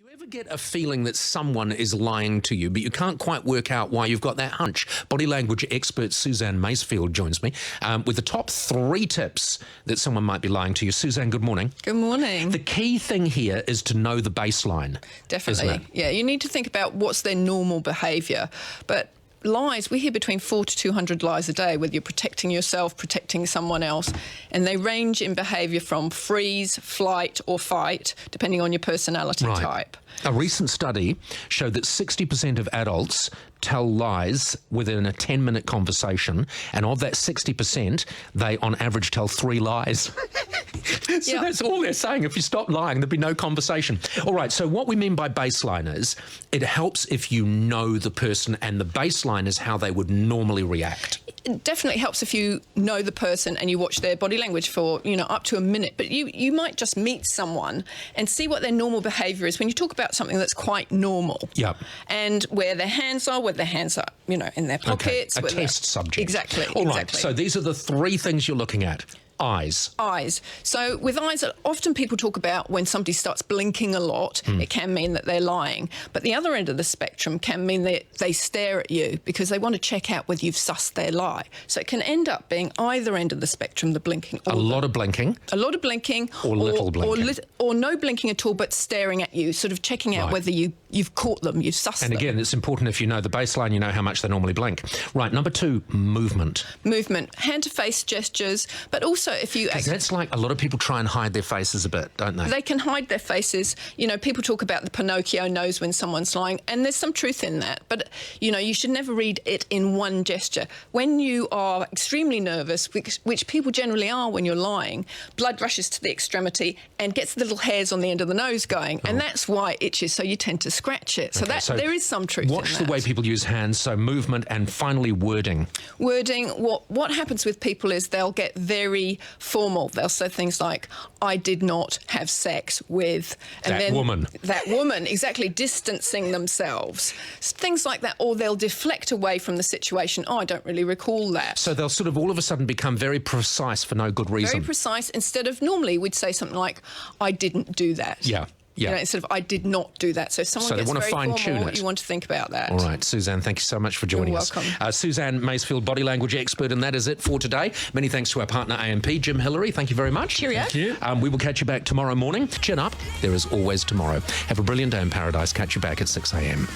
You ever get a feeling that someone is lying to you, but you can't quite work out why you've got that hunch? Body language expert Suzanne Masefield joins me with the top 3 tips that someone might be lying to you. Suzanne, good morning. Good morning. The key thing here is to know the baseline. Definitely. Isn't it? Yeah, you need to think about what's their normal behaviour. But lies, we hear between 400 to 200 lies a day, whether you're protecting yourself, protecting someone else, and they range in behaviour from freeze, flight or fight, depending on your personality type. A recent study showed that 60% of adults tell lies within a 10-minute conversation, and of that 60%, they on average tell 3 lies. So that's all they're saying. If you stop lying, there'd be no conversation. All right, so what we mean by baseline is it helps if you know the person, and the baseline is how they would normally react. It definitely helps if you know the person and you watch their body language for, up to a minute. But you might just meet someone and see what their normal behaviour is when you talk about something that's quite normal. Yep. And where their hands are, whether their hands are, in their pockets. Okay. A test subject. Exactly. All right, exactly. so these are the 3 things you're looking at. Eyes. Eyes. So with eyes, often people talk about when somebody starts blinking a lot, it can mean that they're lying. But the other end of the spectrum can mean that they stare at you because they want to check out whether you've sussed their lie. So it can end up being either end of the spectrum, the blinking. Or a lot of blinking. A lot of blinking. Or little blinking. Or no blinking at all, but staring at you, sort of checking out whether you've caught them, you've sussed them. And again, it's important if you know the baseline, you know how much they normally blink. Right, number 2, movement. Movement. Hand-to-face gestures, but also if you... That's like a lot of people try and hide their faces a bit, don't they? They can hide their faces. People talk about the Pinocchio nose when someone's lying, and there's some truth in that. But, you should never read it in one gesture. When you are extremely nervous, which people generally are when you're lying, blood rushes to the extremity and gets the little hairs on the end of the nose going, and that's why it itches, so you tend to scratch it. So there is some truth in that. Watch the way people use hands, so movement, and finally wording. Wording, what happens with people is they'll get very formal. They'll say things like, I did not have sex with... That woman. That woman, exactly, distancing themselves. Things like that, or they'll deflect away from the situation. Oh, I don't really recall that. So they'll sort of all of a sudden become very precise for no good reason. Very precise, instead of normally we'd say something like, I didn't do that. Yeah. Yeah. Instead of, I did not do that. So if someone gets very formal, you want to think about that. All right, Suzanne, thank you so much for joining us. You're welcome. Suzanne Masefield, body language expert, and that is it for today. Many thanks to our partner AMP, Jim Hillary. Thank you very much. Cheerio. Thank you. We will catch you back tomorrow morning. Chin up. There is always tomorrow. Have a brilliant day in paradise. Catch you back at 6 a.m.